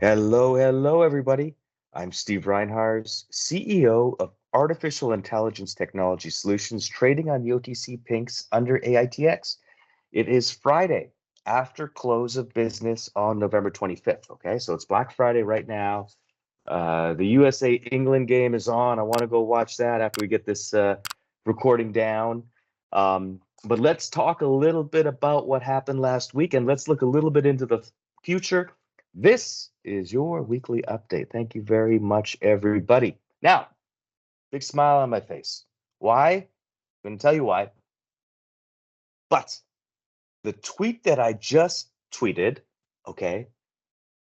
Hello, hello, everybody. I'm Steve Reinharz, CEO of Artificial Intelligence Technology Solutions, trading on the OTC Pinks under AITX. It is Friday after close of business on November 25th. Okay, so it's Black Friday right now. The USA England game is on. I want to go watch that after we get this recording down. But let's talk a little bit about what happened last week, and let's look a little bit into the future. This is your weekly update. Thank you very much, everybody. Now, big smile on my face. Why? I'm going to tell you why. But the tweet that I just tweeted, okay,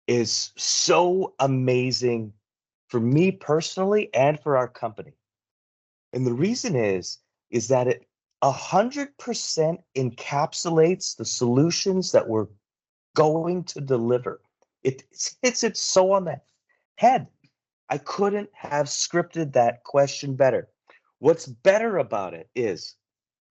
is so amazing for me personally and for our company. And the reason is that it 100% encapsulates the solutions that we're going to deliver. It hits it so on the head. I couldn't have scripted that question better. What's better about it is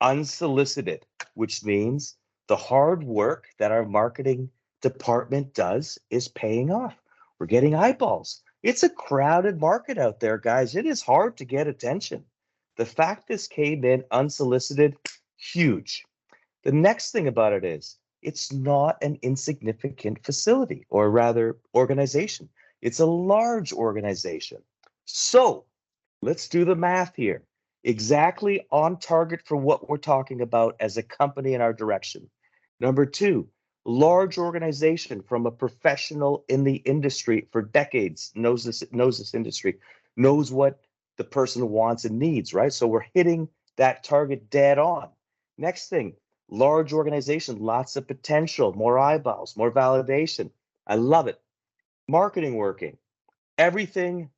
unsolicited, which means the hard work that our marketing department does is paying off. We're getting eyeballs. It's a crowded market out there, guys. It is hard to get attention. The fact this came in unsolicited, huge. The next thing about it is it's not an insignificant facility, or rather organization. It's a large organization. So let's do the math here. Exactly on target for what we're talking about as a company in our direction. Number two, large organization from a professional in the industry for decades, knows this industry, knows what the person wants and needs, right? So we're hitting that target dead on. Next thing, large organization, lots of potential, more eyeballs, more validation. I love it. Marketing working. Everything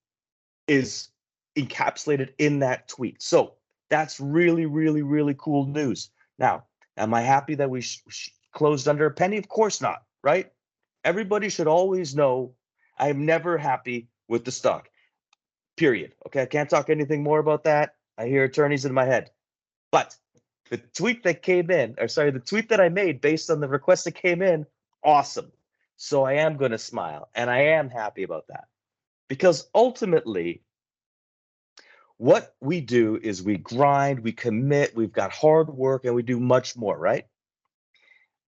is encapsulated in that tweet. So that's really, really, really cool news. Now, am I happy that we closed under a penny? Of course not, right? Everybody should always know I am never happy with the stock, period. Okay, I can't talk anything more about that. I hear attorneys in my head. But the tweet that came in, or sorry, the tweet that I made based on the request that came in, awesome. So I am going to smile, and I am happy about that. Because ultimately, what we do is we grind, we commit, we've got hard work, and we do much more, right?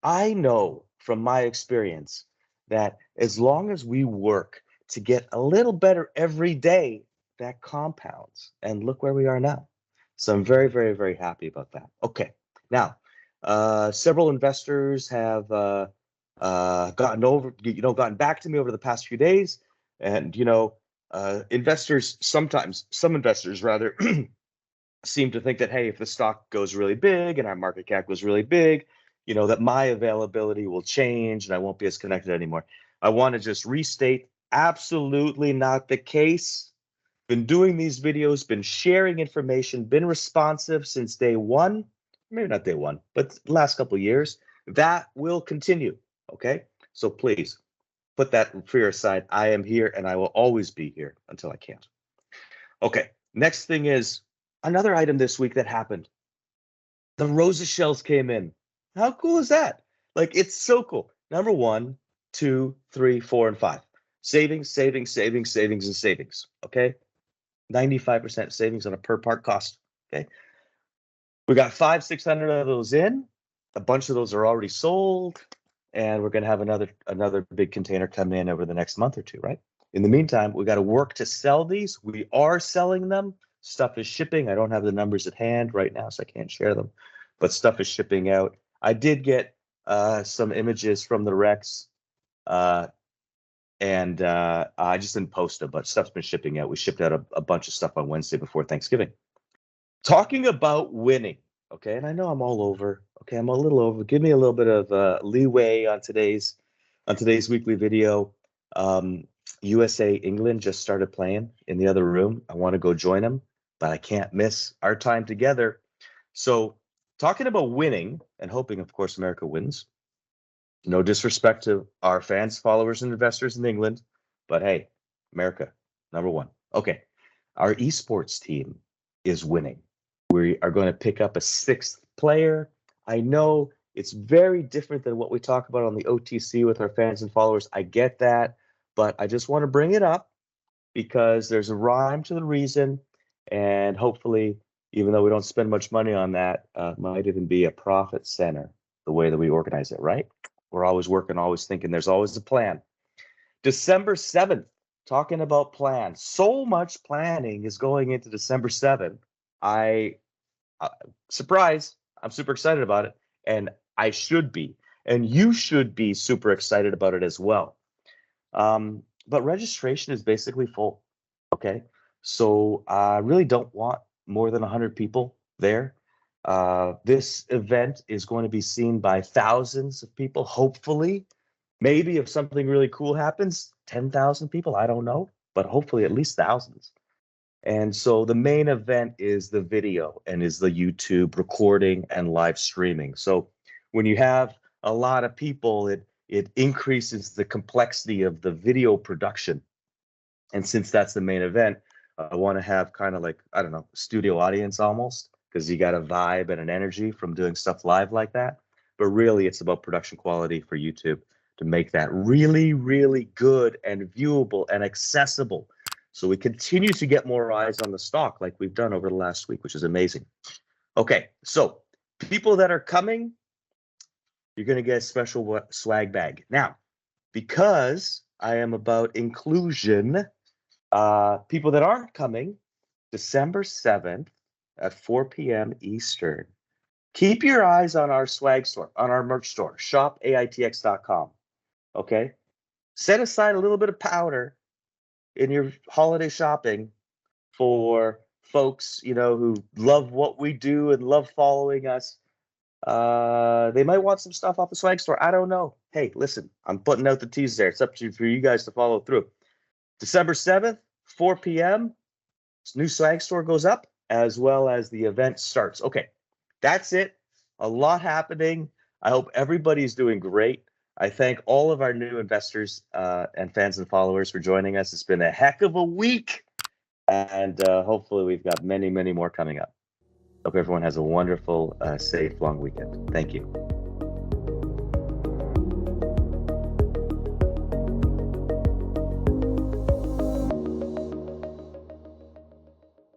I know from my experience that as long as we work to get a little better every day, that compounds. And look where we are now. So I'm very, very, very happy about that. Okay, now several investors have gotten back to me over the past few days, and investors sometimes, some investors rather, seem to think that, hey, if the stock goes really big and our market cap goes really big, that my availability will change and I won't be as connected anymore. I want to just restate, absolutely not the case. Been doing these videos, been sharing information, been responsive since day one, maybe not day one, but the last couple of years. That will continue, okay? So please put that fear aside. I am here and I will always be here until I can't. Okay, next thing is another item this week that happened. The Rosa shells came in. How cool is that? Like, it's so cool. Number 1, 2, 3, 4, and 5. Savings, savings, savings, savings, and savings, okay? 95% savings on a per part cost, okay? We got 500-600 of those in. A bunch of those are already sold, and we're going to have another big container come in over the next month or two, right? In the meantime, we got to work to sell these. We are selling them. Stuff is shipping. I don't have the numbers at hand right now, so I can't share them, but stuff is shipping out. I did get some images from the Rex, and I just didn't post them, but stuff's been shipping out. We shipped out a bunch of stuff on Wednesday before Thanksgiving. Talking about winning, okay, and I know I'm all over. Okay, I'm a little over. Give me a little bit of leeway on today's weekly video. USA England just started playing in the other room. I want to go join them, but I can't miss our time together. So talking about winning and hoping, of course, America wins. No disrespect to our fans, followers, and investors in England, but hey, America, number one. Okay, our esports team is winning. We are going to pick up a 6th player. I know it's very different than what we talk about on the OTC with our fans and followers. I get that, but I just want to bring it up because there's a rhyme to the reason, and hopefully, even though we don't spend much money on that, might even be a profit center the way that we organize it, right? We're always working, always thinking, there's always a plan. December 7th, talking about plans. So much planning is going into December 7th. Surprise, I'm super excited about it, and I should be, and you should be super excited about it as well. But registration is basically full, okay? So I really don't want more than 100 people there. This event is going to be seen by thousands of people, hopefully. Maybe if something really cool happens, 10,000 people, I don't know, but hopefully at least thousands. And so the main event is the video and is the YouTube recording and live streaming. So when you have a lot of people, it increases the complexity of the video production. And since that's the main event, I want to have kind of like, I don't know, studio audience almost, because you got a vibe and an energy from doing stuff live like that. But really, it's about production quality for YouTube to make that really, really good and viewable and accessible. So we continue to get more eyes on the stock like we've done over the last week, which is amazing. Okay, so people that are coming, you're going to get a special swag bag. Now, because I am about inclusion, people that aren't coming, December 7th at 4 p.m. Eastern, keep your eyes on our swag store, on our merch store, shopaitx.com. Okay? Set aside a little bit of powder in your holiday shopping for folks, who love what we do and love following us. They might want some stuff off the swag store. I don't know. Hey, listen, I'm putting out the tease there. It's up to you for you guys to follow through. December 7th, 4 p.m. This new swag store goes up as well as the event starts. Okay, that's it. A lot happening. I hope everybody's doing great. I thank all of our new investors and fans and followers for joining us. It's been a heck of a week, and hopefully we've got many, many more coming up. Hope everyone has a wonderful, safe, long weekend. Thank you.